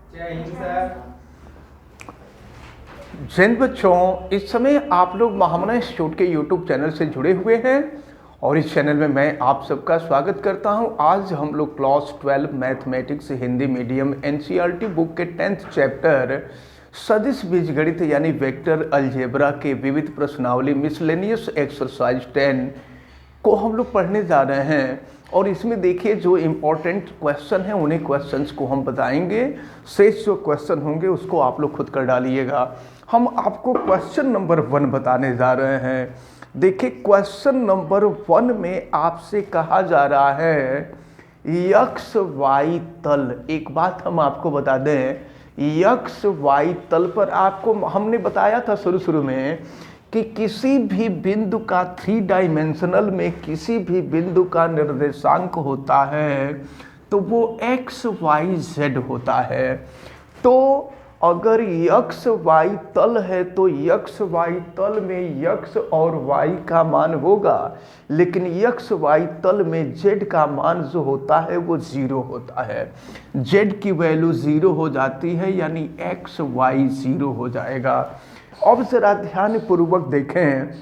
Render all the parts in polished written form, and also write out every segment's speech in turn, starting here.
जय हिंद सर। जय हिंद बच्चों, इस समय आप लोग महामना इंस्टीट्यूट के यूट्यूब चैनल से जुड़े हुए हैं और इस चैनल में मैं आप सबका स्वागत करता हूं। आज हम लोग class 12 mathematics Hindi medium NCERT book के 10th चैप्टर सदिश बीजगणित यानी वेक्टर अलजेब्रा के विविध प्रश्नावली मिसलेनियस एक्सरसाइज 10 को हम लोग पढ़ने जा रहे हैं। और इसमें देखिए जो इम्पोर्टेंट क्वेश्चन हैं उन्हीं क्वेश्चंस को हम बताएंगे। शेष जो क्वेश्चन होंगे उसको आप लोग खुद कर डालिएगा। हम आपको क्वेश्चन नंबर 1 बताने जा रहे हैं। देखिए क्वेश्चन नंबर 1 में आपसे कहा जा रहा है एक्स वाई तल। एक बात हम आपको बता दें, एक्स वाई तल पर आपको हमने बताया था शुरू में कि किसी भी बिंदु का 3 डायमेंशनल में किसी भी बिंदु का निर्देशांक होता है तो वो एक्स वाई जेड होता है। तो अगर यक्स वाई तल है तो यक्स वाई तल में यक्स और वाई का मान होगा, लेकिन यक्स वाई तल में जेड का मान जो होता है वो 0 होता है। जेड की वैल्यू 0 हो जाती है, यानी एक्स वाई 0 हो जाएगा। अब जरा ध्यान पूर्वक देखें,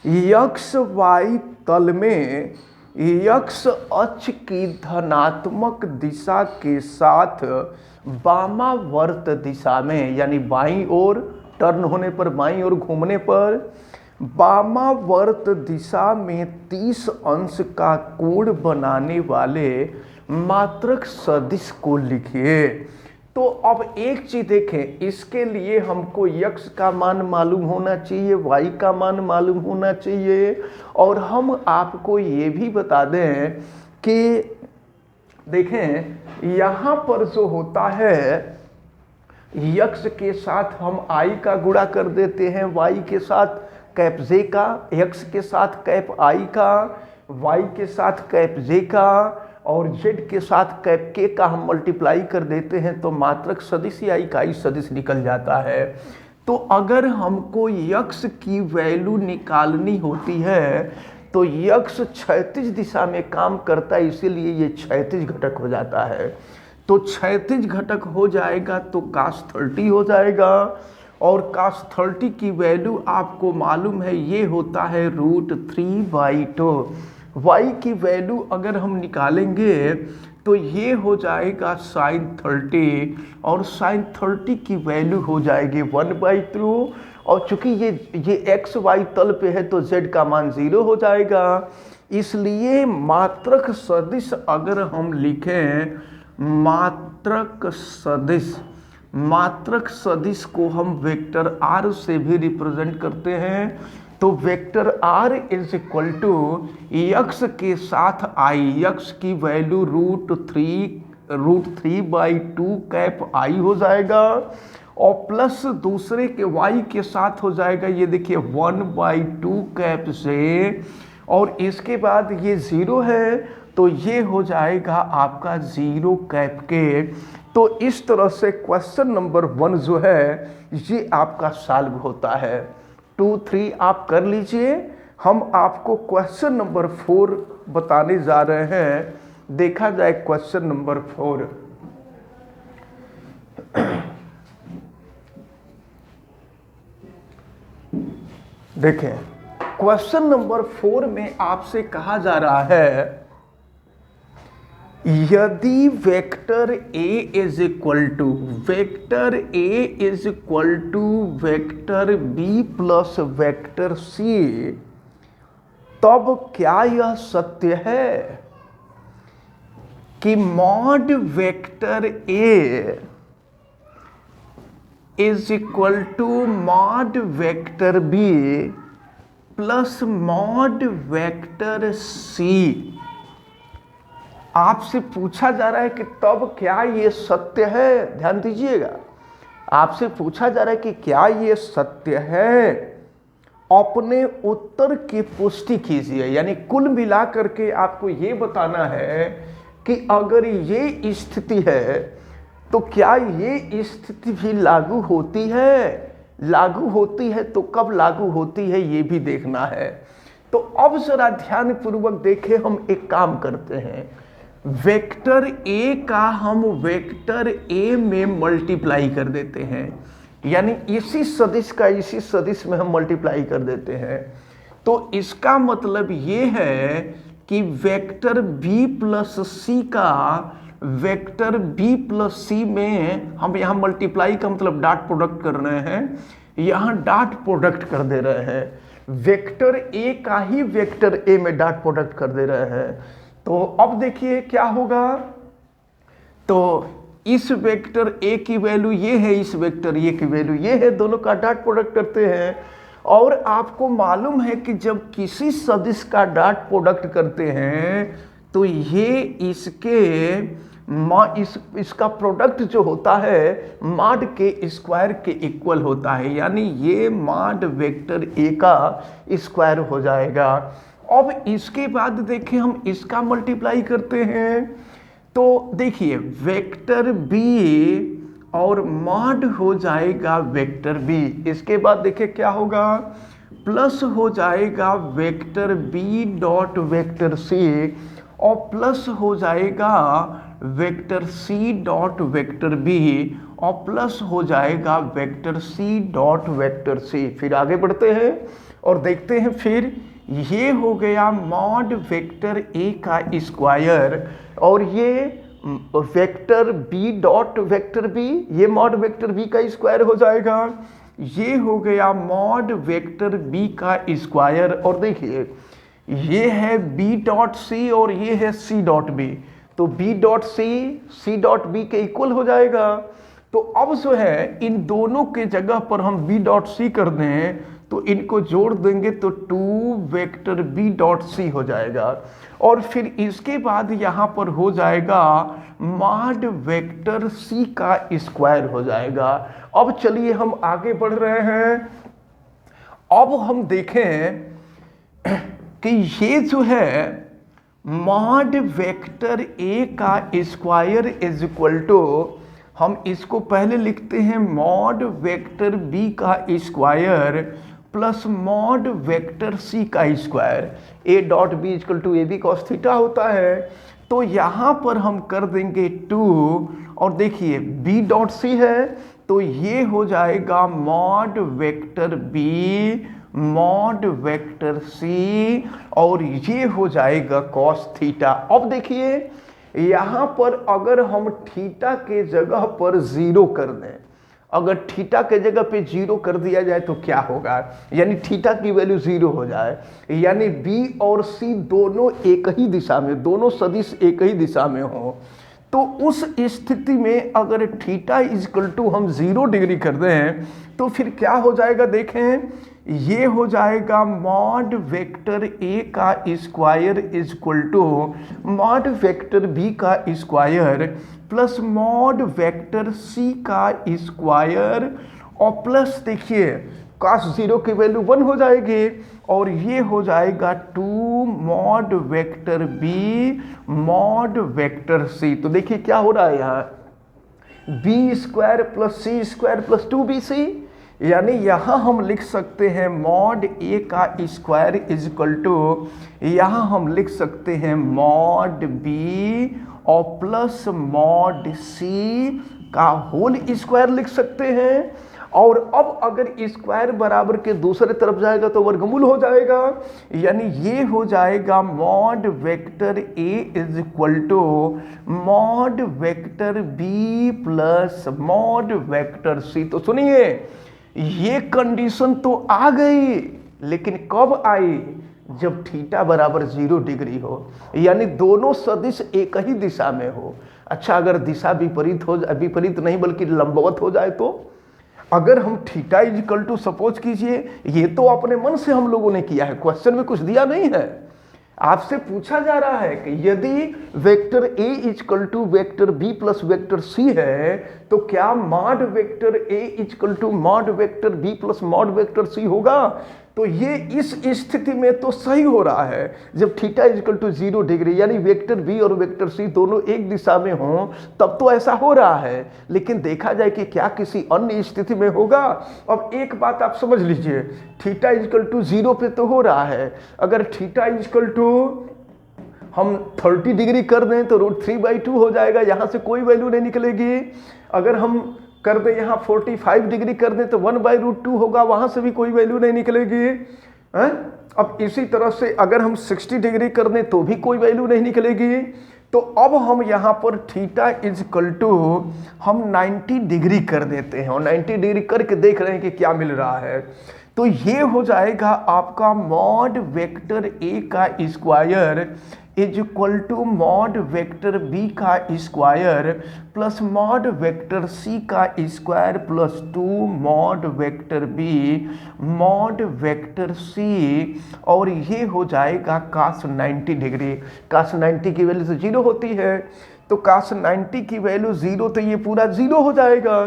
यक्स वाई तल में यक्स अक्ष की धनात्मक दिशा के साथ वामावर्त दिशा में, यानी बाईं ओर टर्न होने पर, बाईं ओर घूमने पर वामावर्त दिशा में 30 अंश का कोण बनाने वाले मात्रक सदिश को लिखिए। तो अब एक चीज देखें, इसके लिए हमको यक्स का मान मालूम होना चाहिए, वाई का मान मालूम होना चाहिए, और हम आपको ये भी बता दें कि देखें यहाँ पर जो होता है यक्स के साथ हम आई का गुणा कर देते हैं, वाई के साथ कैप जे का, यक्स के साथ कैप आई का, वाई के साथ कैप जे का, और जेड के साथ कैप के का हम मल्टीप्लाई कर देते हैं तो मात्रक सदिश या इकाई सदिश निकल जाता है। तो अगर हमको यक्स की वैल्यू निकालनी होती है तो यक्स क्षैतिज दिशा में काम करता है, इसीलिए ये क्षैतिज घटक हो जाता है। तो क्षैतिज घटक हो जाएगा तो cos 30 हो जाएगा, और cos 30 की वैल्यू आपको मालूम है ये होता है √3/2। y की वैल्यू अगर हम निकालेंगे तो ये हो जाएगा sin 30, और sin 30 की वैल्यू हो जाएगी 1/2। और चूंकि ये एक्स वाई तल पे है तो z का मान 0 हो जाएगा। इसलिए मात्रक सदिश अगर हम लिखें, मात्रक सदिश को हम वेक्टर r से भी रिप्रेजेंट करते हैं। तो vector r is equal to x के साथ i, यक्स की वैल्यू √3/2 कैप i हो जाएगा, और प्लस दूसरे के y के साथ हो जाएगा, ये देखिए 1/2 कैप से, और इसके बाद ये 0 है तो ये हो जाएगा आपका 0 कैप के। तो इस तरह से क्वेश्चन नंबर 1 जो है ये आपका सॉल्व होता है। 2, 3 आप कर लीजिए। हम आपको क्वेश्चन नंबर 4 बताने जा रहे हैं। देखा जाए क्वेश्चन नंबर 4। देखें क्वेश्चन नंबर 4 में आपसे कहा जा रहा है यदि vector a is equal to vector b plus vector c, तब क्या यह सत्य है कि mod vector a is equal to mod vector b plus mod vector c। आपसे पूछा जा रहा है कि तब क्या ये सत्य है। ध्यान दीजिएगा, आपसे पूछा जा रहा है कि क्या ये सत्य है। अपने उत्तर की पुष्टि कीजिए, यानी कुल मिलाकर के आपको ये बताना है कि अगर ये स्थिति है तो क्या ये स्थिति भी लागू होती है तो कब लागू होती है ये भी देखना है। तो अब जरा ध्यान पूर्वक देखें, हम एक काम करते हैं, वेक्टर ए का हम वेक्टर ए में मल्टीप्लाई कर देते हैं, यानी इसी सदिश का इसी सदिश में हम मल्टीप्लाई कर देते हैं। तो इसका मतलब ये है कि वेक्टर b प्लस सी का वेक्टर b प्लस सी में हम यहाँ मल्टीप्लाई का मतलब डॉट प्रोडक्ट कर रहे हैं, यहाँ डॉट प्रोडक्ट कर दे रहे हैं। वेक्टर a का ही वेक्टर a में डॉट प्रोडक्ट कर दे रहे हैं। तो अब देखिए क्या होगा, तो इस वेक्टर a की वैल्यू ये है, इस वेक्टर a की वैल्यू ये है, दोनों का डॉट प्रोडक्ट करते हैं। और आपको मालूम है कि जब किसी सदिश का डॉट प्रोडक्ट करते हैं तो ये इसका प्रोडक्ट जो होता है मॉड के स्क्वायर के इक्वल होता है, यानी ये मॉड वेक्टर ए का स्क्वायर हो जाएगा। अब इसके बाद देखिए हम इसका मल्टीप्लाई करते हैं, तो देखिए वेक्टर बी और मॉड हो जाएगा वेक्टर बी। इसके बाद देखिए क्या होगा, प्लस हो जाएगा vector B dot vector C और प्लस हो जाएगा vector C dot vector B और प्लस हो जाएगा vector C dot vector C. फिर आगे बढ़ते हैं और देखते हैं, फिर ये हो गया मॉड वेक्टर ए का स्क्वायर और ये vector B dot vector B, ये मॉड वेक्टर बी का स्क्वायर हो जाएगा। ये हो गया मॉड वेक्टर बी का स्क्वायर और देखिए ये है बी डॉट सी और ये है सी डॉट बी, तो B dot C dot B के इक्वल हो जाएगा। तो अब जो है इन दोनों के जगह पर हम बी डॉट सी कर दें तो इनको जोड़ देंगे तो 2 वेक्टर बी डॉट सी हो जाएगा। और फिर इसके बाद यहाँ पर हो जाएगा मॉड वेक्टर सी का स्क्वायर हो जाएगा। अब चलिए हम आगे बढ़ रहे हैं। अब हम देखें कि ये जो है मॉड वेक्टर ए का स्क्वायर इज इक्वल टू, हम इसको पहले लिखते हैं मॉड वेक्टर बी का square plus mod vector C का square. A dot B equal to A B cos theta होता है, तो यहाँ पर हम कर देंगे 2 और देखिए बी डॉट सी है तो ये हो जाएगा mod vector B mod vector C और ये हो जाएगा कॉस थीटा। अब देखिए यहाँ पर अगर हम थीटा के जगह पर 0 कर दें, अगर थीटा के जगह पे 0 कर दिया जाए तो क्या होगा, यानी थीटा की वैल्यू 0 हो जाए, यानी बी और सी दोनों एक ही दिशा में, दोनों सदिश एक ही दिशा में हो, तो उस स्थिति में अगर थीटा इक्वल टू हम 0 डिग्री कर दें तो फिर क्या हो जाएगा, देखें ये हो जाएगा मॉड वेक्टर ए का square equal to mod vector B का square plus mod vector C का स्क्वायर और प्लस देखिए cos 0 की वैल्यू 1 हो जाएगी और ये हो जाएगा 2 mod vector B mod vector C. तो देखिए क्या हो रहा है यहाँ B square plus C square plus 2bc, यानी यहाँ हम लिख सकते हैं मॉड ए का स्क्वायर इज इक्वल टू, यहाँ हम लिख सकते हैं मॉड बी और प्लस मॉड सी का होल स्क्वायर लिख सकते हैं। और अब अगर स्क्वायर बराबर के दूसरे तरफ जाएगा तो वर्गमूल हो जाएगा, यानी ये हो जाएगा mod vector A is equal to mod vector B plus mod vector C. तो सुनिए ये कंडीशन तो आ गई, लेकिन कब आई, जब थीटा बराबर 0 डिग्री हो, यानी दोनों सदिश एक ही दिशा में हो। अच्छा अगर दिशा विपरीत हो, विपरीत नहीं बल्कि लंबवत हो जाए तो, अगर हम थीटा इक्वल टू सपोज कीजिए, ये तो अपने मन से हम लोगों ने किया है, क्वेश्चन में कुछ दिया नहीं है, आपसे पूछा जा रहा है कि यदि vector A equal to vector B plus vector C है तो क्या mod vector A equal to mod vector B plus mod vector C होगा। तो ये इस स्थिति में तो सही हो रहा है जब थीटा इक्वल टू 0 डिग्री, यानी वेक्टर बी और वेक्टर सी दोनों एक दिशा में हों तब तो ऐसा हो रहा है, लेकिन देखा जाए कि क्या किसी अन्य स्थिति में होगा। अब एक बात आप समझ लीजिए, थीटा इक्वल टू 0 पे तो हो रहा है, अगर थीटा इक्वल टू हम 30 डिग्री कर दें तो √3/2 हो जाएगा, यहाँ से कोई वैल्यू नहीं निकलेगी। अगर हम कर दें यहाँ 45 डिग्री कर दें तो 1/√2 होगा, वहाँ से भी कोई वैल्यू नहीं निकलेगी। हैं? अब इसी तरह से अगर हम 60 डिग्री कर दें तो भी कोई वैल्यू नहीं निकलेगी। तो अब हम यहाँ पर थीटा इज इक्वल टू हम 90 डिग्री कर देते हैं और 90 डिग्री करके देख रहे हैं कि क्या मिल रहा है। तो ये हो जाएगा आपका मॉड वेक्टर ए का square is equal to mod vector B का square plus mod vector C का square plus 2 mod vector B mod vector C, और ये हो जाएगा cos 90 डिग्री। cos 90 की वैल्यू से 0 होती है, तो cos 90 की वैल्यू 0, तो ये पूरा 0 हो जाएगा,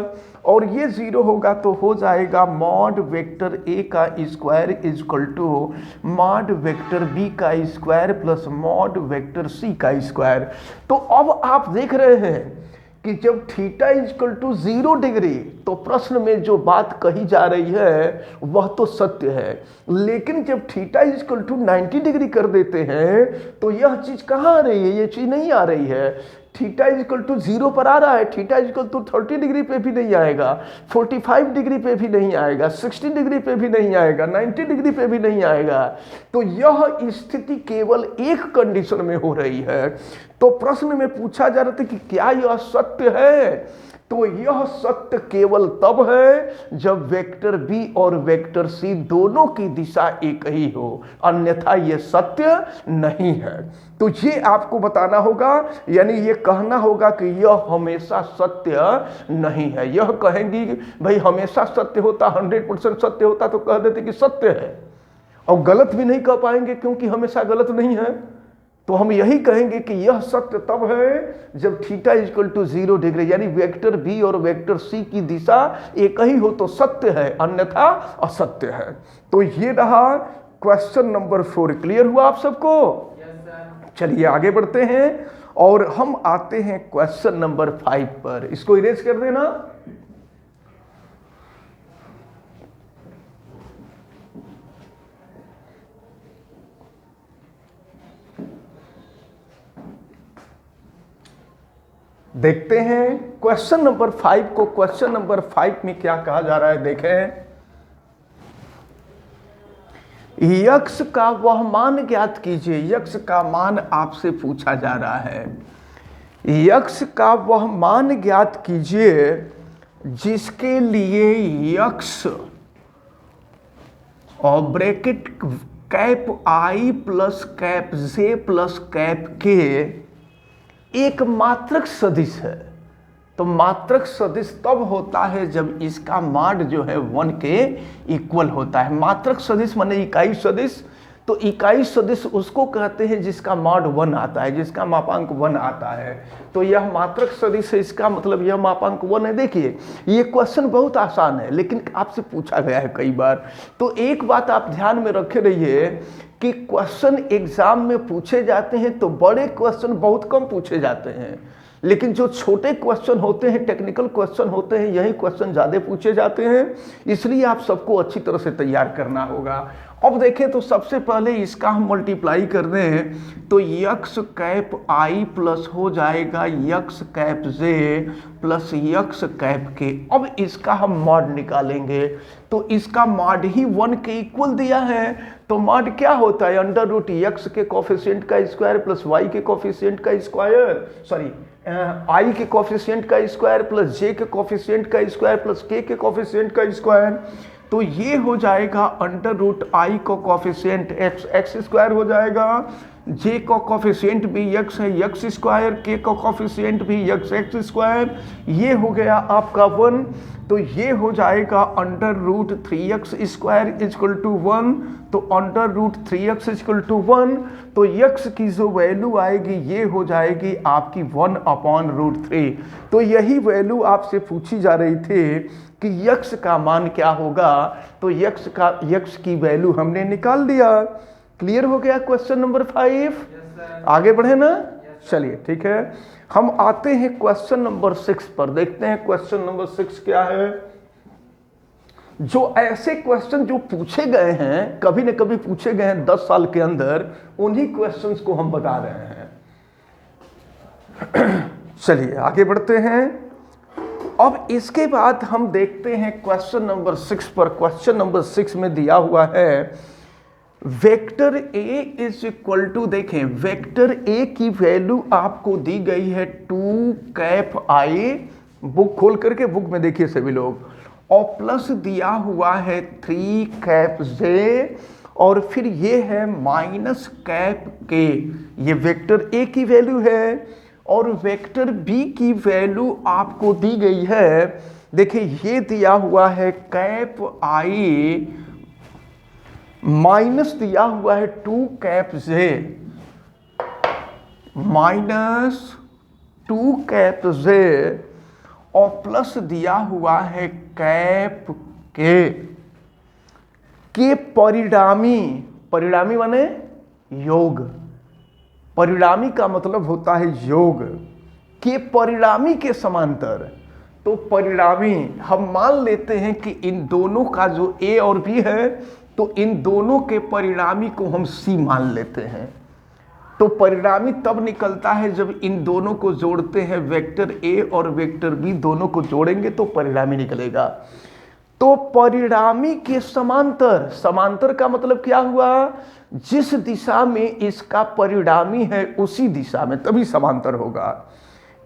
और ये 0 होगा तो हो जाएगा मॉड वेक्टर ए का square is equal to mod vector B का square plus mod vector C का स्क्वायर। तो अब आप देख रहे हैं कि जब theta is equal to 0 degree तो प्रश्न में जो बात कही जा रही है वह तो सत्य है, लेकिन जब theta is equal to 90 degree कर देते हैं तो यह चीज कहाँ आ रही है? ये चीज नहीं आ रही है। थीटा इज इक्वल टू 0 पर आ रहा है, theta is equal to 30 degree पे भी नहीं आएगा, 45 डिग्री पे भी नहीं आएगा, 60 डिग्री पे भी नहीं आएगा, 90 डिग्री पे भी नहीं आएगा। तो यह स्थिति केवल एक कंडीशन में हो रही है। तो प्रश्न में पूछा जा रहा था कि क्या यह सत्य है? तो यह सत्य केवल तब है जब वेक्टर बी और वेक्टर सी दोनों की दिशा एक ही हो, अन्यथा यह सत्य नहीं है। तो ये आपको बताना होगा, यानी ये कहना होगा कि यह हमेशा सत्य नहीं है। यह कहेंगी भाई हमेशा सत्य होता, 100% सत्य होता तो कह देते कि सत्य है, और गलत भी नहीं कह पाएंगे क्योंकि हमेशा गलत नहीं है। तो हम यही कहेंगे कि यह सत्य तब है जब theta is equal to 0 degree, यानी वेक्टर बी और वेक्टर सी की दिशा एक ही हो तो सत्य है, अन्यथा असत्य है। तो ये रहा क्वेश्चन नंबर 4। क्लियर हुआ आप सबको? चलिए आगे बढ़ते हैं और हम आते हैं क्वेश्चन नंबर 5 पर। इसको इरेज कर देना। देखते हैं क्वेश्चन नंबर 5 को। क्वेश्चन नंबर 5 में क्या कहा जा रहा है, देखें। यक्स का वह मान ज्ञात कीजिए। यक्स का मान आपसे पूछा जा रहा है। यक्स का वह मान ज्ञात कीजिए जिसके लिए यक्स और bracket cap I plus cap J plus cap के एक मात्रक सदिश है। तो मात्रक सदिश तब होता है जब इसका माड जो है 1 के इक्वल होता है। मात्रक सदिश माने इकाई सदिश। तो इकाई सदिश उसको कहते हैं जिसका माड 1 आता है, जिसका मापांक 1 आता है। तो यह मात्रक सदिश है, इसका मतलब यह मापांक 1 है। देखिए ये क्वेश्चन बहुत आसान है लेकिन आपसे पूछा गया है कई बार। तो एक बात आप ध्यान में रखे रहिए कि क्वेश्चन एग्जाम में पूछे जाते हैं तो बड़े क्वेश्चन बहुत कम पूछे जाते हैं, लेकिन जो छोटे क्वेश्चन होते हैं, टेक्निकल क्वेश्चन होते हैं, यही क्वेश्चन ज़्यादा पूछे जाते हैं। इसलिए आप सबको अच्छी तरह से तैयार करना होगा। अब देखें तो सबसे पहले इसका हम मल्टीप्लाई कर दें तो यक्स कैप आई प्लस हो जाएगा x cap J plus x cap के। अब इसका हम मॉड निकालेंगे तो इसका मॉड ही 1 के इक्वल दिया है। तो मॉड क्या होता है? अंडर रूट यक्स के कोफिशिएंट का स्क्वायर प्लस वाई के कोफिशिएंट का स्क्वायर, सॉरी आई के कोफिशिएंट का स्क्वायर प्लस जे के कोफिशिएंट का स्क्वायर प्लस के कोफिशिएंट का स्क्वायर। तो ये हो जाएगा अंडर रूट आई का कोफिशिएंट एक्स स्क्वायर हो जाएगा, जे का कोफिशिएंट भी यक्स है यक्स स्क्वायर, के का कोफिशिएंट भी यक्स एक्स स्क्वायर। ये हो गया आपका 1। तो ये हो जाएगा under root 3x square is equal to 1। तो under root 3x equal to 1। तो यक्स की जो वैल्यू आएगी ये हो जाएगी आपकी 1/√3। तो यही वैल्यू आपसे पूछी जा रही थी कि यक्स का मान क्या होगा। तो यक्स की वैल्यू हमने निकाल दिया। क्लियर हो गया क्वेश्चन नंबर 5? आगे बढ़े ना? चलिए ठीक है, हम आते हैं क्वेश्चन नंबर 6 पर। देखते हैं क्वेश्चन नंबर 6 क्या है। जो ऐसे क्वेश्चन जो पूछे गए हैं, कभी न कभी पूछे गए हैं 10 साल के अंदर, उन्हीं क्वेश्चंस को हम बता रहे हैं। चलिए आगे बढ़ते हैं। अब इसके बाद हम देखते हैं क्वेश्चन नंबर 6 पर। क्वेश्चन नंबर 6 में दिया हुआ है vector A is equal to, देखें वेक्टर ए की वैल्यू आपको दी गई है 2 कैप आई, बुक खोल करके बुक में देखिए सभी लोग, और प्लस दिया हुआ है 3 कैप जे, और फिर ये है माइनस कैप के। ये वेक्टर ए की वैल्यू है और वेक्टर बी की वैल्यू आपको दी गई है। देखिए ये दिया हुआ है कैप आई माइनस दिया हुआ है 2 कैप जे, माइनस 2 कैप जे, और प्लस दिया हुआ है कैप के परिणामी, परिणामी माने योग, परिणामी का मतलब होता है योग, के परिणामी के समांतर। तो परिणामी हम मान लेते हैं कि इन दोनों का जो ए और बी है, तो इन दोनों के परिणामी को हम सी मान लेते हैं। तो परिणामी तब निकलता है जब इन दोनों को जोड़ते हैं, वेक्टर ए और वेक्टर बी दोनों को जोड़ेंगे तो परिणामी निकलेगा। तो परिणामी के समांतर, समांतर का मतलब क्या हुआ, जिस दिशा में इसका परिणामी है उसी दिशा में, तभी समांतर होगा।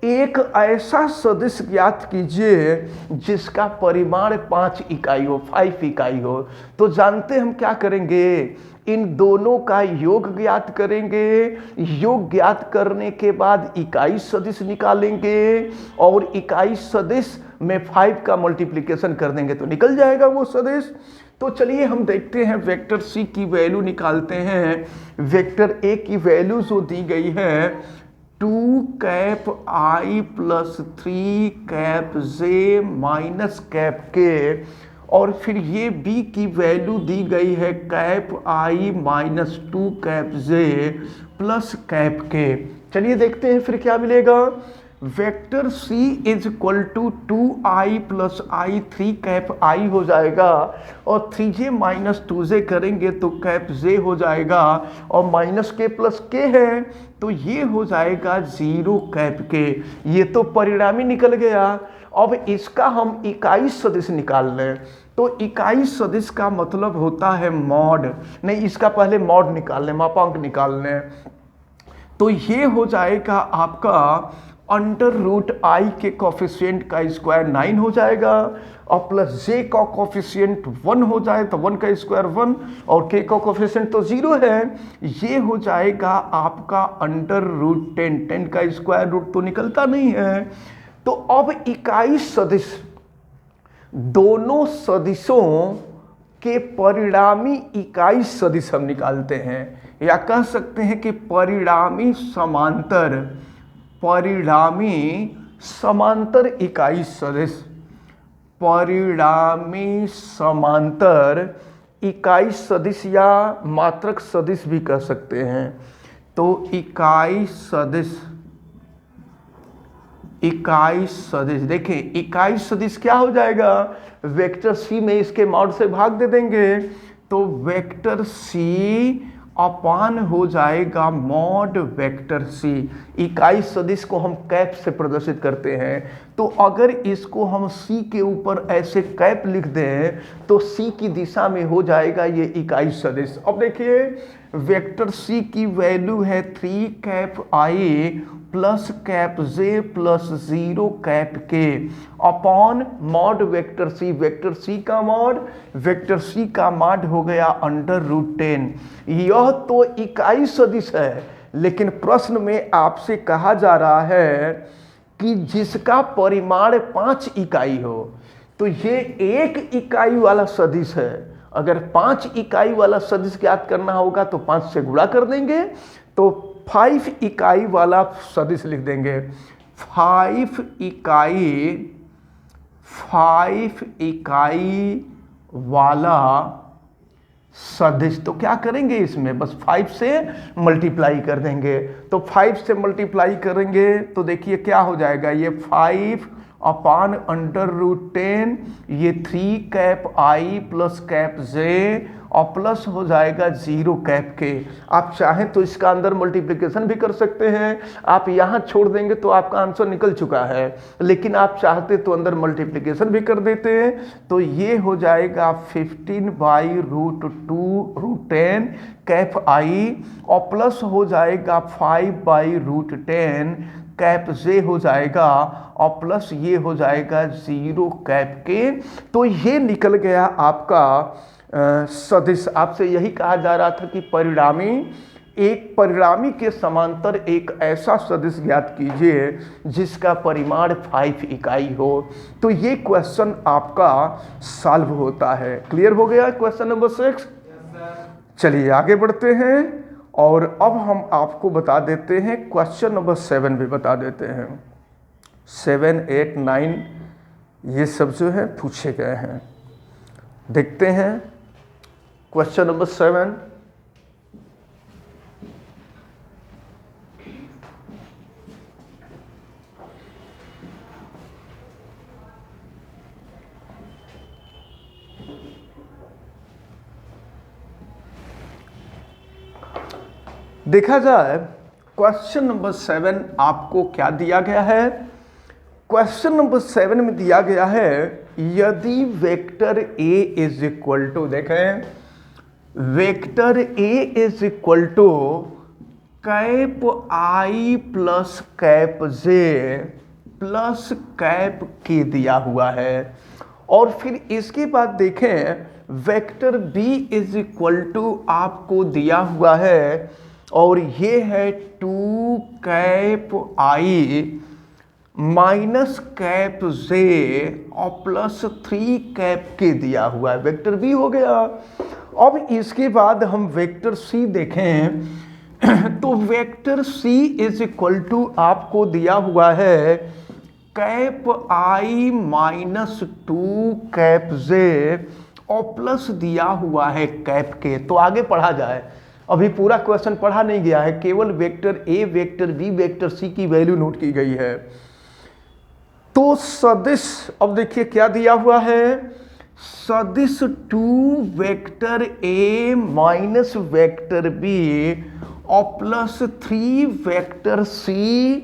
एक ऐसा सदिश ज्ञात कीजिए जिसका परिमाण 5 इकाई हो, 5 इकाई हो। तो जानते हम क्या करेंगे, इन दोनों का योग ज्ञात करेंगे, योग ज्ञात करने के बाद इकाई सदिश निकालेंगे और इकाई सदिश में 5 का मल्टीप्लिकेशन कर देंगे तो निकल जाएगा वो सदिश। तो चलिए हम देखते हैं वेक्टर सी की वैल्यू निकालते हैं। वेक्टर ए की वैल्यू जो दी गई है 2 cap I plus 3 cap J minus cap के, और फिर ये बी की वैल्यू दी गई है cap I minus 2 cap J plus cap K. चलिए देखते हैं फिर क्या मिलेगा। Vector C is equal to 2i plus I 3 cap I हो जाएगा, और 3j माइनस 2j करेंगे तो कैप जे हो जाएगा, और माइनस के प्लस के है तो ये हो जाएगा 0 कैप के। ये तो परिणामी निकल गया। अब इसका हम इकाई सदिश निकाल लें, तो इकाई सदिश का मतलब होता है मॉड, नहीं इसका पहले मॉड निकाल लें, मापांक निकाल लें। तो ये हो जाएगा आपका अंडर रूट आई के कॉफिशिएंट का स्क्वायर 9 हो जाएगा, और प्लस जे का कॉफिशिएंट 1 हो जाए तो 1 का स्क्वायर 1, और के का कॉफिशिएंट तो 0 है। ये हो जाएगा आपका अंडर रूट 10, 10 का स्क्वायर रूट तो निकलता नहीं है। तो अब इकाई सदिश, दोनों सदिशों के परिणामी इकाई सदिश हम निकालते हैं, या कह सकते हैं कि परिणामी समांतर, परिणामी समांतर इकाई सदिश, परिणामी समांतर इकाई सदिश या मात्रक सदिश भी कह सकते हैं। तो इकाई सदिश, इकाई सदिश, देखें इकाई सदिश क्या हो जाएगा, वेक्टर सी में इसके मॉड से भाग दे देंगे तो वेक्टर सी अपान हो जाएगा मॉड वेक्टर सी। इकाई सदिश को हम कैप से प्रदर्शित करते हैं, तो अगर इसको हम सी के ऊपर ऐसे कैप लिख दें तो सी की दिशा में हो जाएगा ये इकाई सदिश। अब देखिए वेक्टर सी की वैल्यू है 3 cap I plus cap J plus 0 cap K upon mod vector C. Vector C का मॉड, वेक्टर सी का मॉड हो गया अंडर रूट 10। यह तो इकाई सदिश है, लेकिन प्रश्न में आपसे कहा जा रहा है कि जिसका परिमाण 5 इकाई हो, तो ये 1 इकाई वाला सदिश है। अगर 5 इकाई वाला सदिश ज्ञात करना होगा तो 5 से गुणा कर देंगे, तो 5 इकाई वाला सदिश लिख देंगे। 5 इकाई वाला सदिश, तो क्या करेंगे इसमें, बस 5 से मल्टीप्लाई कर देंगे। तो 5 से मल्टीप्लाई करेंगे तो देखिए क्या हो जाएगा, ये 5 अपान अंडर रूट 10, ये 3 cap I plus cap J, और प्लस हो जाएगा 0 कैप के। आप चाहें तो इसका अंदर मल्टीप्लिकेशन भी कर सकते हैं, आप यहाँ छोड़ देंगे तो आपका आंसर निकल चुका है, लेकिन आप चाहते तो अंदर मल्टीप्लिकेशन भी कर देते हैं। तो ये हो जाएगा 15/√2√10 कैप आई, और प्लस हो जाएगा 5/√10 कैप जे हो जाएगा, और प्लस ये हो जाएगा 0 कैप के। तो ये निकल गया आपका सदिश। आपसे यही कहा जा रहा था कि परिणामी के समांतर एक ऐसा सदिश ज्ञात कीजिए जिसका परिमाण 5 इकाई हो। तो ये क्वेश्चन आपका सॉल्व होता है। क्लियर हो गया क्वेश्चन नंबर 6। चलिए आगे बढ़ते हैं, और अब हम आपको बता देते हैं क्वेश्चन नंबर 7 भी बता देते हैं। 7, 8, 9 ये सब जो है पूछे गए हैं। देखते हैं क्वेश्चन नंबर 7। देखा जाए क्वेश्चन नंबर 7 आपको क्या दिया गया है। क्वेश्चन नंबर 7 में दिया गया है, यदि vector A is equal to, देखें vector A is equal to cap I plus cap J plus cap K दिया हुआ है, और फिर इसके बाद देखें vector B is equal to आपको दिया हुआ है, और ये है 2 cap I minus cap J और प्लस 3 कैप के दिया हुआ है। वेक्टर बी हो गया। अब इसके बाद हम वेक्टर सी देखें तो vector C is equal to आपको दिया हुआ है cap I minus 2 cap J और प्लस दिया हुआ है कैप के। तो आगे पढ़ा जाए, अभी पूरा क्वेश्चन पढ़ा नहीं गया है, केवल vector A, vector B, vector C की वैल्यू नोट की गई है। तो सदिश, अब देखिए क्या दिया हुआ है, सदिश 2 vector A minus vector B और प्लस 3 वेक्टर सी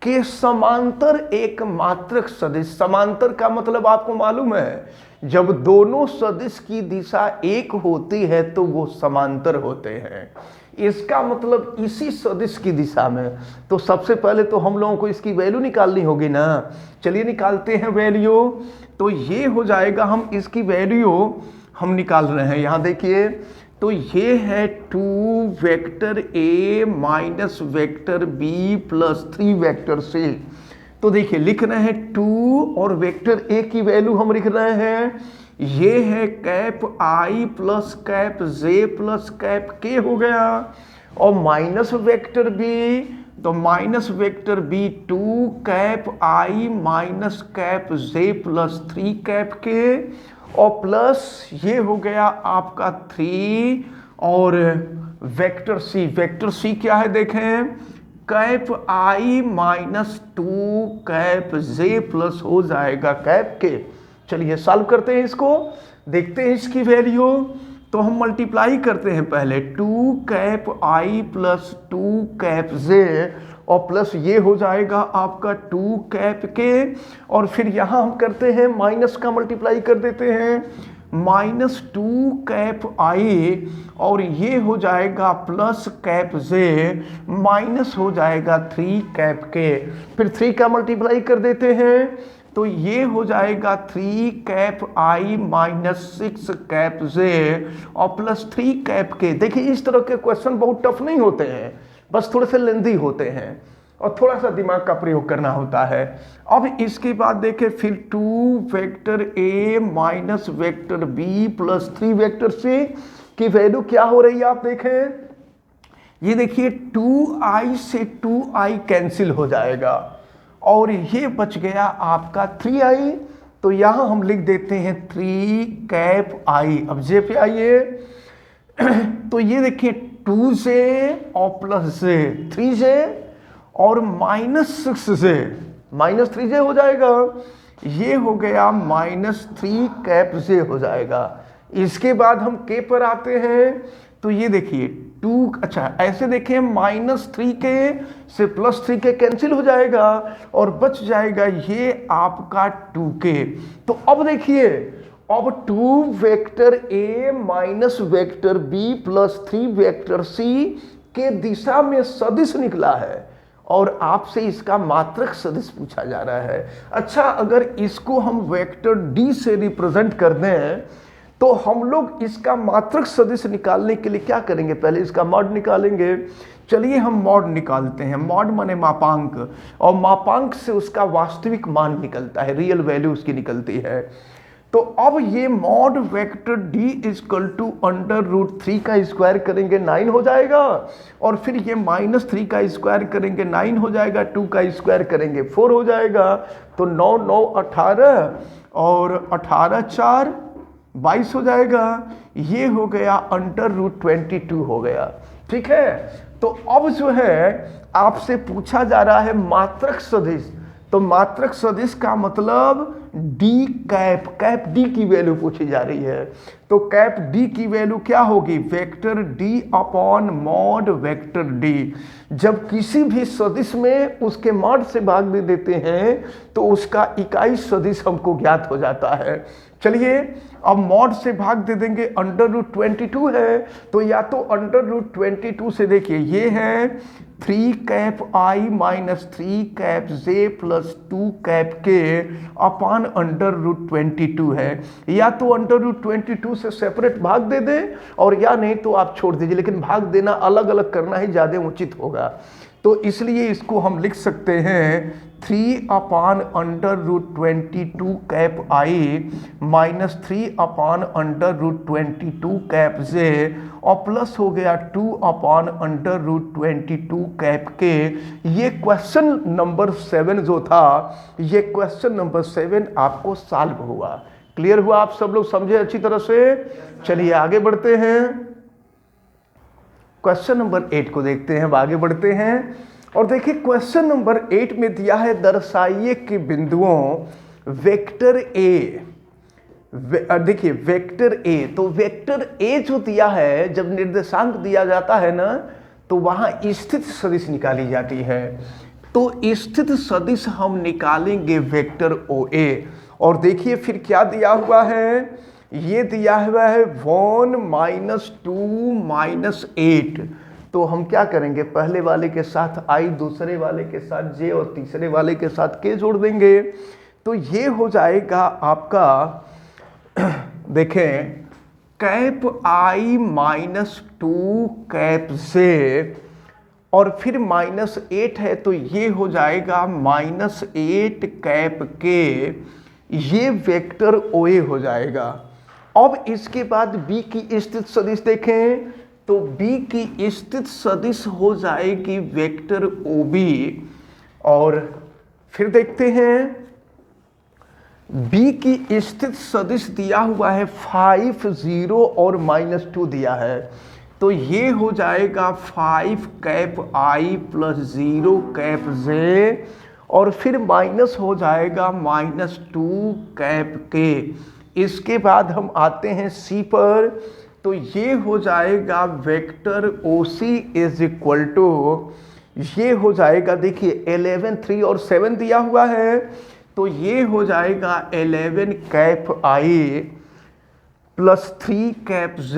के समांतर एक मात्रक सदिश। समांतर का मतलब आपको मालूम है, जब दोनों सदिश की दिशा एक होती है तो वो समांतर होते हैं। इसका मतलब इसी सदिश की दिशा में। तो सबसे पहले तो हम लोगों को इसकी वैल्यू निकालनी होगी ना। चलिए निकालते हैं वैल्यू। तो ये हो जाएगा, हम इसकी वैल्यू हम निकाल रहे हैं। यहाँ देखिए, तो ये है 2 vector A minus vector B plus 3 vector C. तो देखिए लिख रहे हैं 2 और वेक्टर ए की वैल्यू हम लिख रहे हैं, ये है cap I plus cap J plus cap के हो गया, और माइनस वेक्टर बी, तो minus vector B 2 cap I minus cap J plus 3 cap के, और प्लस ये हो गया आपका 3 और वेक्टर सी। वेक्टर सी क्या है देखें, cap I minus 2 cap J plus हो जाएगा कैप के। चलिए सॉल्व करते हैं इसको, देखते हैं इसकी वैल्यू। तो हम मल्टीप्लाई करते हैं पहले 2 cap I plus 2 cap J और प्लस ये हो जाएगा आपका 2 कैप के, और फिर यहाँ हम करते हैं माइनस का मल्टीप्लाई कर देते हैं, माइनस 2 कैप आई और ये हो जाएगा प्लस कैप जे माइनस हो जाएगा 3 कैप के, फिर 3 का मल्टीप्लाई कर देते हैं, तो ये हो जाएगा 3 cap I minus 6 cap J और प्लस 3 कैप के। देखिए इस तरह के क्वेश्चन बहुत टफ नहीं होते हैं, बस थोड़े से लेंदी होते हैं और थोड़ा सा दिमाग का प्रयोग करना होता है। अब इसके बाद देखें फिर 2 vector A minus vector B plus 3 vector C की वैल्यू क्या हो रही है आप देखें, ये देखिए 2i से 2i कैंसिल हो जाएगा और ये बच गया आपका 3i। तो यहां हम लिख देते हैं 3 कैप आई। अब जे पे आइए, तो ये देखिए 2j और प्लस जे 3j और माइनस 6j माइनस 3j हो जाएगा, ये हो गया माइनस 3 कैप जे हो जाएगा। इसके बाद हम k पर आते हैं, तो ये देखिए 2, अच्छा ऐसे देखें -3k से +3k कैंसिल हो जाएगा और बच जाएगा ये आपका 2k। तो अब देखिए, अब 2 vector a minus vector b plus 3 vector c के दिशा में सदिश निकला है और आपसे इसका मात्रक सदिश पूछा जा रहा है। अच्छा, अगर इसको हम वेक्टर d से रिप्रेजेंट कर दें तो हम लोग इसका मात्रक सदिश निकालने के लिए क्या करेंगे, पहले इसका मॉड निकालेंगे। चलिए हम मॉड निकालते हैं। मॉड माने मापांक, और मापांक से उसका वास्तविक मान निकलता है, रियल वैल्यू उसकी निकलती है। तो अब ये mod vector d equal to √3 का स्क्वायर करेंगे 9 हो जाएगा, और फिर ये -3 का स्क्वायर करेंगे 9 हो जाएगा, 2 का स्क्वायर करेंगे 4 हो जाएगा। तो 9 9 18 और 18 4 22 हो जाएगा। ये हो गया √22 हो गया। ठीक है, तो अब जो है आपसे पूछा जा रहा है मात्रक सदिश। तो मात्रक सदिश का मतलब d कैप, कैप d की वैल्यू पूछी जा रही है। तो कैप d की वैल्यू क्या होगी, vector d upon mod vector d। जब किसी भी सदिश में उसके मॉड से भाग दे देते हैं तो उसका इकाई सदिश हमको ज्ञात हो जाता है। चलिए अब मॉड से भाग दे देंगे, √22 है, तो या तो √22 से देखिए ये है 3 cap i minus 3 cap j plus 2 cap k अपान √22 है। या तो √22 से सेपरेट भाग दे दे और या नहीं तो आप छोड़ दीजिए, लेकिन भाग देना अलग अलग करना ही ज़्यादा उचित होगा। तो इसलिए इसको हम लिख सकते हैं 3 अपान √22 cap i minus 3 upon √22 cap j और प्लस हो गया 2 अपान √22 कैप k। ये क्वेश्चन नंबर 7 जो था, ये क्वेश्चन नंबर 7 आपको सॉल्व हुआ। क्लियर हुआ, आप सब लोग समझे अच्छी तरह से। चलिए आगे बढ़ते हैं, क्वेश्चन नंबर 8 को देखते हैं। अब आगे बढ़ते हैं और देखिए क्वेश्चन नंबर 8 में दिया है दर्शाइए कि बिंदुओं वेक्टर ए, देखिए वेक्टर ए, तो वेक्टर ए जो दिया है, जब निर्देशांक दिया जाता है ना तो वहां स्थित सदिश निकाली जाती है। तो स्थित सदिश हम निकालेंगे वेक्टर ओ ए। और देखिए फिर क्या दिया हुआ है, ये दिया हुआ है 1 -2 -8। तो हम क्या करेंगे, पहले वाले के साथ i, दूसरे वाले के साथ j और तीसरे वाले के साथ k जोड़ देंगे। तो ये हो जाएगा आपका देखें कैप i -2 कैप j और फिर -8 है, तो ये हो जाएगा -8 कैप k। ये वेक्टर OA हो जाएगा। अब इसके बाद B की स्थित सदिश देखें, तो B की स्थित सदिश हो जाएगी वेक्टर OB। और फिर देखते हैं B की स्थित सदिश दिया हुआ है 5 0 और -2 दिया है, तो ये हो जाएगा 5 cap i plus 0 cap j और फिर माइनस हो जाएगा -2 कैप k। इसके बाद हम आते हैं C पर, तो ये हो जाएगा vector OC is equal to, ये हो जाएगा देखिए 11 3 और 7 दिया हुआ है, तो ये हो जाएगा 11 cap i plus 3 cap j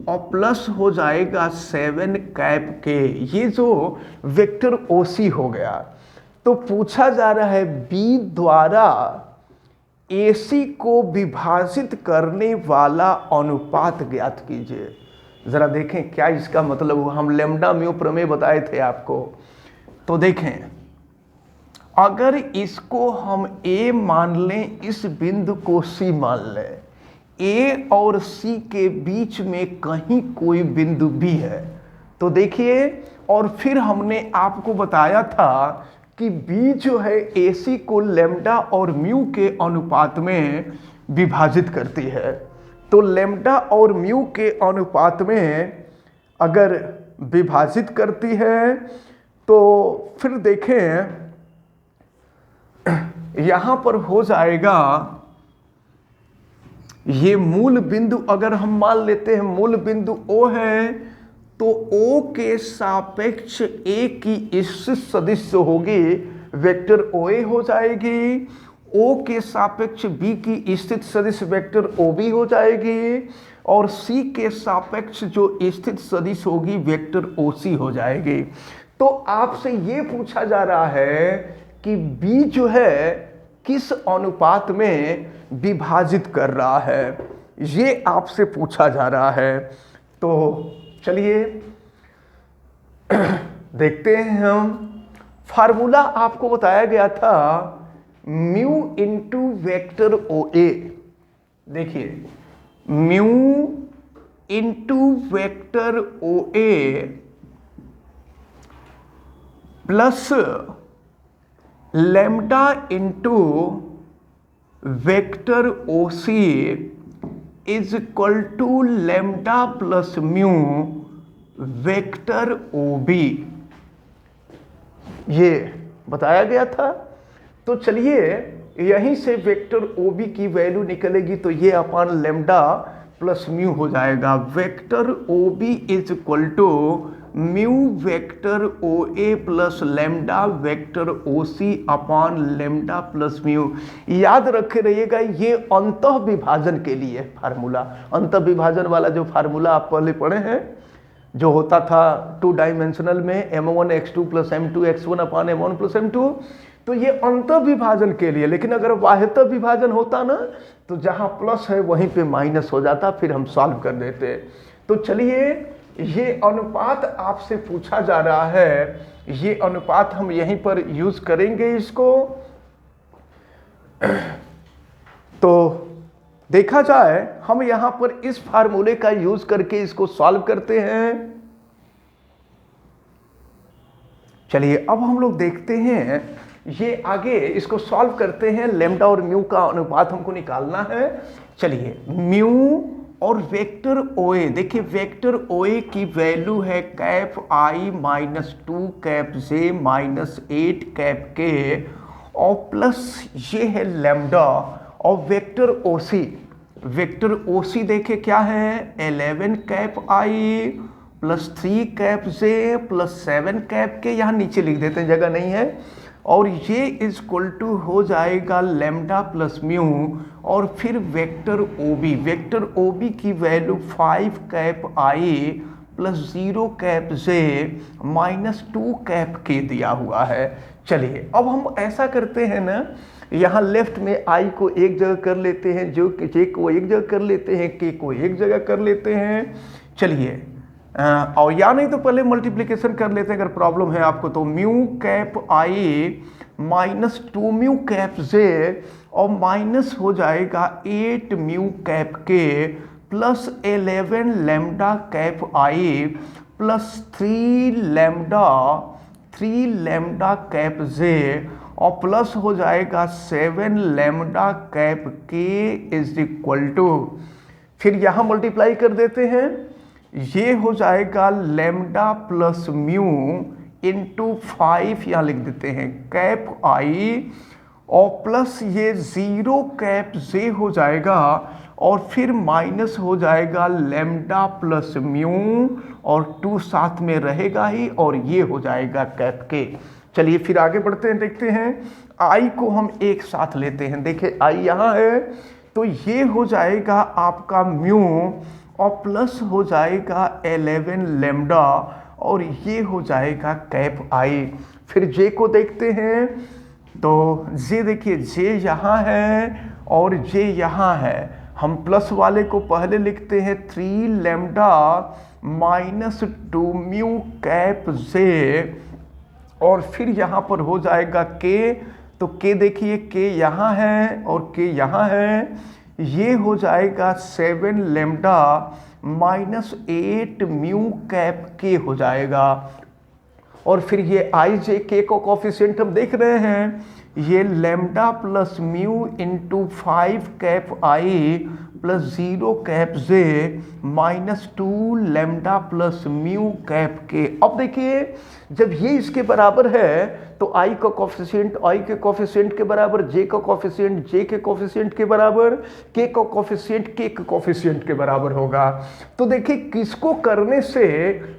और प्लस हो जाएगा 7 कैप k। ये जो वेक्टर OC हो गया। तो पूछा जा रहा है B द्वारा AC को विभाजित करने वाला अनुपात ज्ञात कीजिए। जरा देखें क्या इसका मतलब हुआ। हम लैम्डा म्यू प्रमेय बताए थे आपको। तो देखें अगर इसको हम A मान लें, इस बिंदु को C मान लें, A और C के बीच में कहीं कोई बिंदु B है, तो देखिए और फिर हमने आपको बताया था कि B जो है AC को लैम्डा और म्यू के अनुपात में विभाजित करती है। तो लैम्डा और म्यू के अनुपात में अगर विभाजित करती है तो फिर देखें यहाँ पर हो जाएगा, ये मूल बिंदु अगर हम मान लेते हैं मूल बिंदु O है, तो O के सापेक्ष A की स्थित सदिश होगी वेक्टर OA हो जाएगी, O के सापेक्ष B की स्थित सदिश वेक्टर OB हो जाएगी, और C के सापेक्ष जो स्थित सदिश होगी वेक्टर OC हो जाएगी। तो आपसे ये पूछा जा रहा है कि B जो है किस अनुपात में विभाजित कर रहा है, ये आपसे पूछा जा रहा है। तो चलिए देखते हैं हम। फार्मूला आपको बताया गया था म्यू इंटू वेक्टर OA। देखिए mu into vector OA plus lambda into vector OC is equal to lambda plus mu vector OB, ये बताया गया था। तो चलिए यहीं से वेक्टर OB की वैल्यू निकलेगी, तो ये अपन लैम्डा प्लस म्यू हो जाएगा। Vector OB is equal to mu vector OA plus lambda vector OC upon lambda plus mu. याद रखे रहिएगा, ये अंतः विभाजन के लिए फार्मूला, अंतः विभाजन वाला जो फार्मूला आप पहले पढ़े हैं, जो होता था 2 डायमेंशनल में m1 x2 plus m2 x1 upon m1 plus m2, तो ये अंतः विभाजन के लिए। लेकिन अगर बाह्यतः विभाजन होता ना, तो जहाँ प्लस है वहीं पे माइनस हो जाता, फिर हम सॉल्व कर देते। तो चलिए ये अनुपात आपसे पूछा जा रहा है, ये अनुपात हम यहीं पर यूज करेंगे इसको। तो देखा जाए हम यहां पर इस फार्मूले का यूज करके इसको सॉल्व करते हैं। चलिए अब हम लोग देखते हैं, ये आगे इसको सॉल्व करते हैं। लैम्डा और म्यू का अनुपात हमको निकालना है। चलिए म्यू और वेक्टर OA, देखिए वेक्टर OA की वैल्यू है cap I minus 2 cap J minus 8 cap K, और प्लस ये है लैम्डा, और वेक्टर OC देखिए क्या है 11 cap I plus 3 cap J plus 7 cap K, यहाँ नीचे लिख देते हैं, जगह नहीं है, और ये इक्वल टू हो जाएगा लैम्डा प्लस म्यू, और फिर वेक्टर OB की value 5 cap I plus 0 cap J minus 2 cap K दिया हुआ है। चलिए अब हम ऐसा करते हैं ना, यहाँ लेफ्ट में I को एक जगह कर लेते हैं, जो J को एक जगह कर लेते हैं, K को एक जगह कर लेते हैं। चलिए और या नहीं तो पहले मल्टीप्लिकेशन कर लेते हैं अगर प्रॉब्लम है आपको। तो mu cap I minus 2 mu cap J, और माइनस हो जाएगा 8 mu cap K plus 11 lambda cap I plus 3 lambda cap J, और प्लस हो जाएगा 7 lambda cap K is equal to, फिर यहाँ मल्टीप्लाई कर देते हैं, ये हो जाएगा लैम्डा प्लस म्यू इंटू 5, यहाँ लिख देते हैं कैप I, और प्लस ये 0 कैप J हो जाएगा, और फिर माइनस हो जाएगा लैम्डा प्लस म्यू, और 2 साथ में रहेगा ही, और ये हो जाएगा कैप K। चलिए फिर आगे बढ़ते हैं, देखते हैं I को हम एक साथ लेते हैं। देखिए I यहाँ है, तो ये हो जाएगा आपका म्यू, और प्लस हो जाएगा 11 लैम्डा, और ये हो जाएगा कैप I। फिर J को देखते हैं, तो J देखिए J यहाँ है और J यहाँ है। हम प्लस वाले को पहले लिखते हैं 3 lambda minus 2 mu cap J, और फिर यहाँ पर हो जाएगा K, तो K देखिए K यहाँ है और K यहाँ है, ये हो जाएगा 7 lambda minus 8 mu cap K हो जाएगा। और फिर ये I J K को कोफिशिएंट हम देख रहे हैं, ये lambda plus mu into 5 cap I plus 0 cap J minus 2 lambda plus mu cap K। अब देखिए जब ये इसके बराबर है तो आई का कॉफिशिएंट आई के कॉफिशिएंट के बराबर, जे का कॉफिशिएंट जे के कॉफिशिएंट के बराबर, के का कॉफिशिएंट के कॉफिशिएंट के बराबर होगा। तो देखिए किसको करने से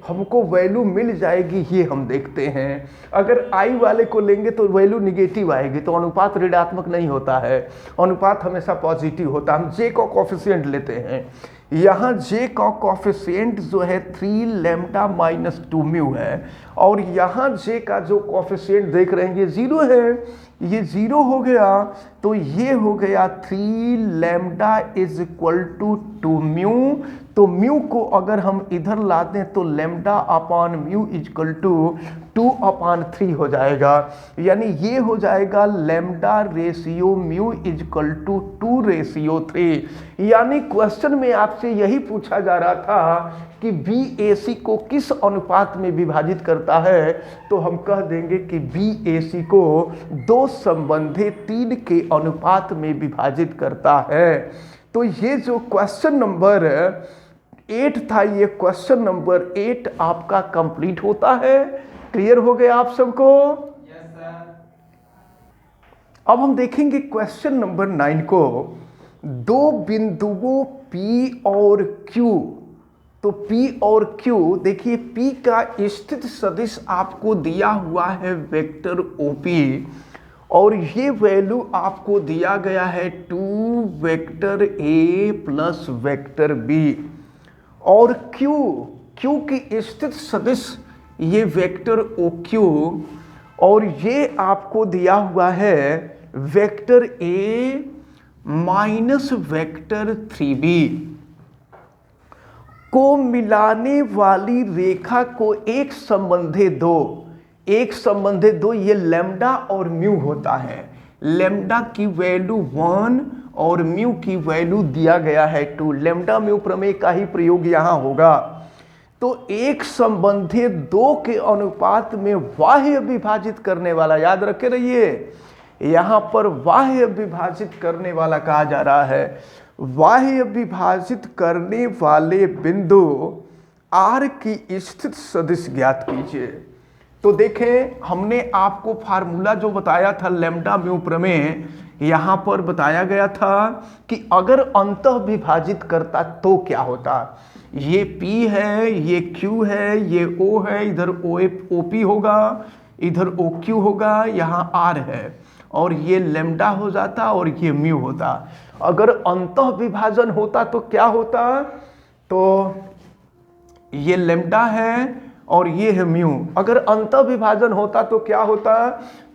हमको वैल्यू मिल जाएगी ये हम देखते हैं। अगर आई वाले को लेंगे तो वैल्यू निगेटिव आएगी, तो अनुपात ऋणात्मक नहीं होता है, अनुपात हमेशा पॉजिटिव होता है। हम जे का कॉफिशिएंट लेते हैं, यहाँ जे का कॉफिशिएंट जो है 3 लैम्डा माइनस 2 म्यू है, और यहाँ जे का जो कॉफिशिएंट देख रहे हैं ये 0 है, ये 0 हो गया, तो ये हो गया 3 lambda is equal to 2 mu. तो म्यू को अगर हम इधर ला दें तो lambda upon mu equal to 2/3 हो जाएगा, यानी ये हो जाएगा lambda ratio mu equal to 2:3। यानी क्वेश्चन में आपसे यही पूछा जा रहा था कि BAC को किस अनुपात में विभाजित करता है, तो हम कह देंगे कि BAC को 2 संबंधी 3 के अनुपात में विभाजित करता है। तो ये जो क्वेश्चन नंबर 8 था, ये क्वेश्चन नंबर 8 आपका कंप्लीट होता है। क्लियर हो गया आप सबको? Yes sir. अब हम देखेंगे क्वेश्चन नंबर 9 को। 2 बिंदुओं P और Q, तो P और Q देखिए, P का स्थित सदिश आपको दिया हुआ है वेक्टर OP, और ये वैल्यू आपको दिया गया है 2 vector A plus vector B, और Q की स्थित सदिश ये वेक्टर OQ, और ये आपको दिया हुआ है vector A minus vector 3B। को मिलाने वाली रेखा को एक संबंधे दो, ये लैम्डा और म्यू होता है। लैम्डा की वैल्यू 1 और म्यू की वैल्यू दिया गया है 2। लैम्डा म्यू प्रमेय का ही प्रयोग यहाँ होगा। तो एक संबंधी 2 के अनुपात में बाह्य विभाजित करने वाला, याद रखे रहिए, यहाँ पर बाह्य विभाजित करने वाला कहा जा रहा है। बाह्य विभाजित करने वाले बिंदु R की स्थित सदिश ज्ञात कीजिए। तो देखें, हमने आपको फार्मूला जो बताया था लैम्डा म्यू प्रमेय, यहाँ पर बताया गया था कि अगर अंतः विभाजित करता तो क्या होता। ये P है, ये Q है, ये O है, इधर OP होगा, इधर OQ होगा, यहाँ R है, और ये लैम्डा हो जाता और ये म्यू होता। अगर अंतः विभाजन होता तो क्या होता, तो ये लैम्डा है और ये है म्यू। अगर अंतः विभाजन होता तो क्या होता,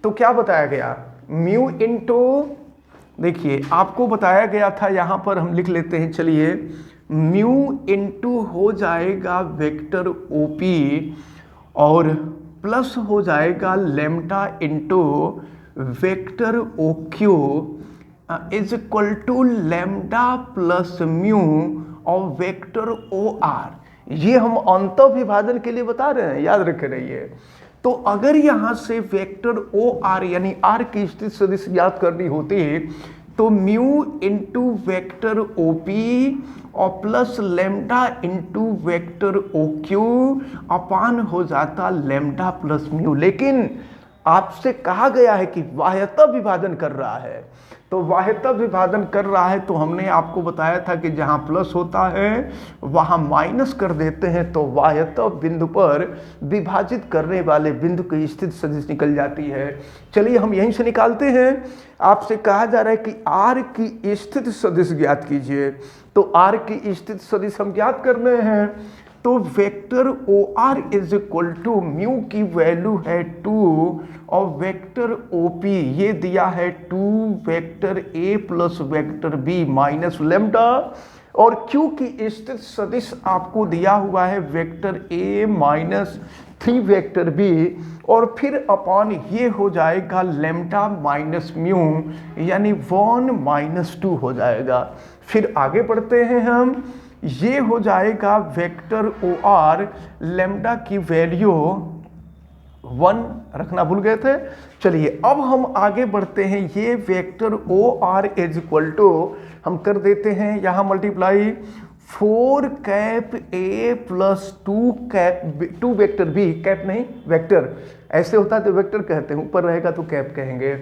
तो क्या बताया गया, म्यू इंटू, देखिए आपको बताया गया था, यहाँ पर हम लिख लेते हैं, चलिए, म्यू इंटू हो जाएगा वेक्टर OP और प्लस हो जाएगा lambda into vector OQ is equal to lambda plus mu और वेक्टर OR। ये हम अंतः विभाजन के लिए बता रहे हैं, याद रखे रहिए। तो अगर यहाँ से वेक्टर OR यानी R की स्थित सदिश ज्ञात करनी होती तो म्यू इंटू वेक्टर OP और plus lambda into vector OQ अपान हो जाता लैम्डा प्लस म्यू। लेकिन आपसे कहा गया है कि बाह्यतः विभाजन कर रहा है, तो बाह्यतः विभाजन कर रहा है तो हमने आपको बताया था कि जहाँ प्लस होता है वहाँ माइनस कर देते हैं, तो बाह्यतः बिंदु पर विभाजित करने वाले बिंदु की स्थित सदिश निकल जाती है। चलिए हम यहीं से निकालते हैं। आपसे कहा जा रहा है कि R की स्थित सदिश ज्ञात कीजिए, तो R की स्थित सदिश हम ज्ञात कर रहे हैं। तो vector OR is equal to mu की वैल्यू है 2 और वेक्टर OP ये दिया है 2 vector A plus vector B minus lambda, और Q की स्थित सदिश आपको दिया हुआ है vector A minus 3 vector B, और फिर अपॉन ये हो जाएगा लैम्डा माइनस म्यू, यानी 1 माइनस 2 हो जाएगा। फिर आगे बढ़ते हैं हम, ये हो जाएगा वेक्टर OR, लैम्डा की वैल्यू 1 रखना भूल गए थे। चलिए अब हम आगे बढ़ते हैं। ये vector OR is equal to हम कर देते हैं यहाँ multiply 4 cap A plus 2 cap 2 vector B, cap नहीं वेक्टर ऐसे होता है तो वेक्टर कहते हैं, ऊपर रहेगा तो कैप कहेंगे।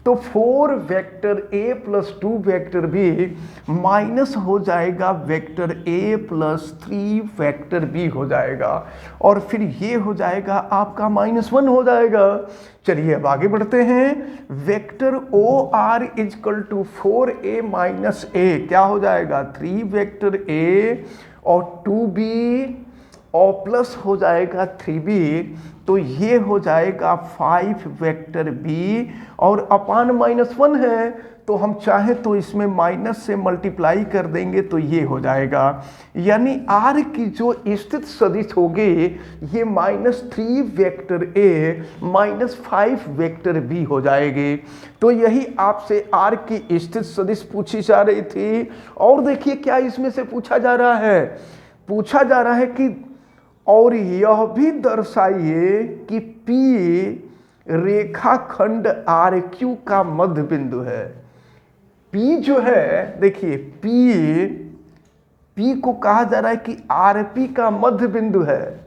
तो 4 vector A plus 2 vector B minus हो जाएगा vector A plus 3 vector B हो जाएगा, और फिर ये हो जाएगा आपका -1 हो जाएगा। चलिए अब आगे बढ़ते हैं। Vector O R is equal to 4a minus A क्या हो जाएगा, 3 वेक्टर ए और 2b और प्लस हो जाएगा 3b, तो ये हो जाएगा 5 वेक्टर b, और अपान -1 है तो हम चाहे तो इसमें माइनस से मल्टीप्लाई कर देंगे तो ये हो जाएगा। यानी r की जो स्थित सदिश होगी ये -3 वेक्टर a -5 वेक्टर b हो जाएगी। तो यही आपसे r की स्थित सदिश पूछी जा रही थी। और देखिए क्या इसमें से पूछा जा रहा है, पूछा जा रहा है कि और यह भी दर्शाइए कि P रेखाखंड RQ का मध्य बिंदु है। P जो है, देखिए P को कहा जा रहा है कि RP का मध्य बिंदु है,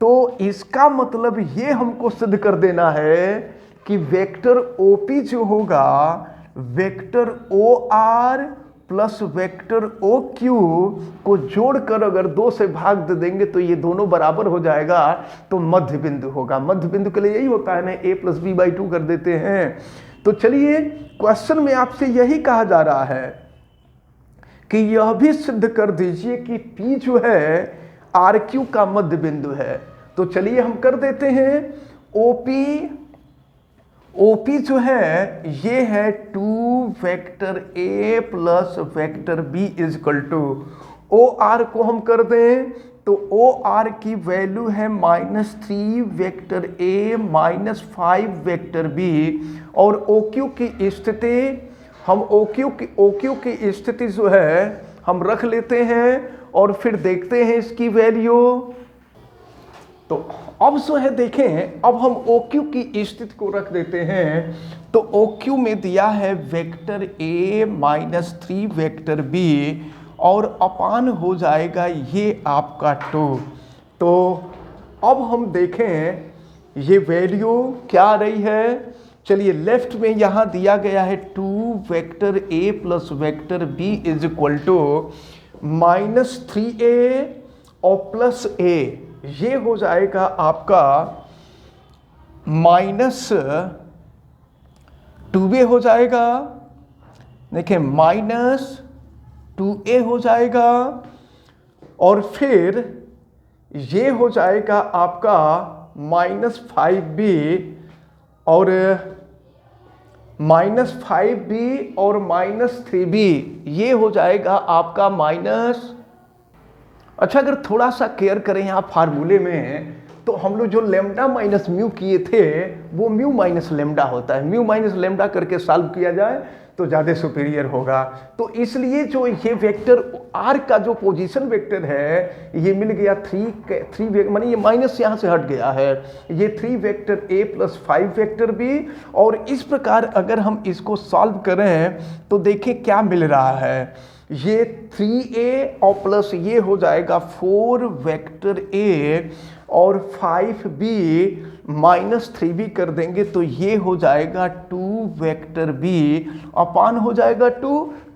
तो इसका मतलब ये हमको सिद्ध कर देना है कि वेक्टर OP जो होगा vector OR plus vector OQ को जोड़कर अगर 2 से भाग दे देंगे तो ये दोनों बराबर हो जाएगा, तो मध्य बिंदु होगा। मध्य बिंदु के लिए यही होता है ना, a प्लस b बाई 2 कर देते हैं। तो चलिए क्वेश्चन में आपसे यही कहा जा रहा है कि यह भी सिद्ध कर दीजिए कि P जो है RQ का मध्य बिंदु है। तो चलिए हम कर देते हैं। OP जो है ये है 2 vector A plus vector B is equal to, OR को हम कर दें तो OR की वैल्यू है -3 वेक्टर A -5 वेक्टर B, और OQ की स्थिति हम OQ की स्थिति जो है हम रख लेते हैं और फिर देखते हैं इसकी वैल्यू। तो अब जो है देखें, अब हम OQ की स्थिति को रख देते हैं। तो OQ में दिया है वेक्टर A -3 वेक्टर B और अपान हो जाएगा ये आपका 2। तो अब हम देखें ये वैल्यू क्या आ रही है। चलिए लेफ्ट में यहाँ दिया गया है 2 vector A plus vector B is equal to -3a और प्लस a, ये हो जाएगा आपका -2a हो जाएगा। देखिए -2a हो जाएगा, और फिर ये हो जाएगा आपका -5b और -5b और -3b, ये हो जाएगा आपका माइनस। अच्छा, अगर थोड़ा सा केयर करें यहाँ फार्मूले में, तो हम लोग जो लेमडा माइनस म्यू किए थे वो म्यू माइनस लेमडा होता है। म्यू माइनस लेमडा करके सॉल्व किया जाए तो ज़्यादा सुपीरियर होगा। तो इसलिए जो ये वेक्टर आर का जो पोजीशन वेक्टर है ये मिल गया 3 मानी ये माइनस यहाँ से हट गया है, ये 3 vector A plus 5 vector B. और इस प्रकार अगर हम इसको सॉल्व करें तो देखें क्या मिल रहा है। ये 3a और प्लस ये हो जाएगा 4 वेक्टर a और 5b माइनस 3b कर देंगे तो ये हो जाएगा 2 वेक्टर b अपान हो जाएगा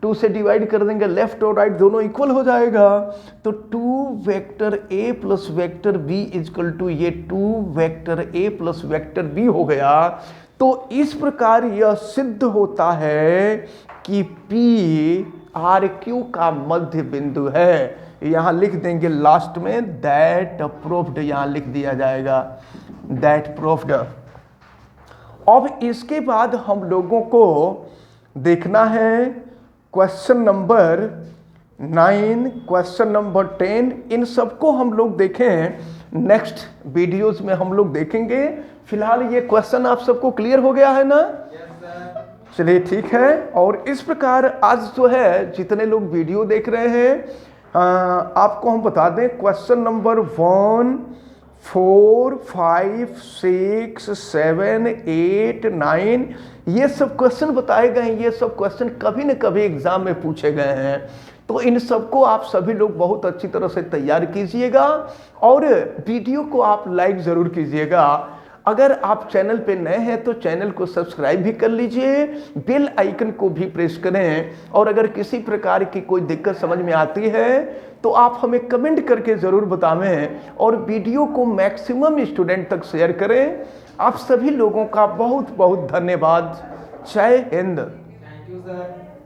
2 से डिवाइड कर देंगे, लेफ्ट और राइट दोनों इक्वल हो जाएगा। तो 2 vector a plus vector b is equal to ये 2 vector a plus vector b हो गया। तो इस प्रकार यह सिद्ध होता है कि P RQ का मध्य बिंदु है। यहाँ लिख देंगे लास्ट में दैट प्रूव्ड, यहाँ लिख दिया जाएगा दैट प्रूव्ड। अब इसके बाद हम लोगों को देखना है क्वेश्चन नंबर 9, क्वेश्चन नंबर 10। इन सबको हम लोग देखें नेक्स्ट वीडियोस में हम लोग देखेंगे। फिलहाल ये क्वेश्चन आप सबको क्लियर हो गया है ना? चलिए ठीक है। और इस प्रकार आज जो है जितने लोग वीडियो देख रहे हैं आपको हम बता दें क्वेश्चन नंबर 1, 4, 5, 6, 7, 8, 9 ये सब क्वेश्चन बताए गए हैं। ये सब क्वेश्चन कभी न कभी एग्जाम में पूछे गए हैं। तो इन सबको आप सभी लोग बहुत अच्छी तरह से तैयार कीजिएगा और वीडियो को आप लाइक ज़रूर कीजिएगा। अगर आप चैनल पे नए हैं तो चैनल को सब्सक्राइब भी कर लीजिए, बेल आइकन को भी प्रेस करें। और अगर किसी प्रकार की कोई दिक्कत समझ में आती है तो आप हमें कमेंट करके ज़रूर बतावें और वीडियो को मैक्सिमम स्टूडेंट तक शेयर करें। आप सभी लोगों का बहुत बहुत धन्यवाद। जय हिंद। Thank you sir.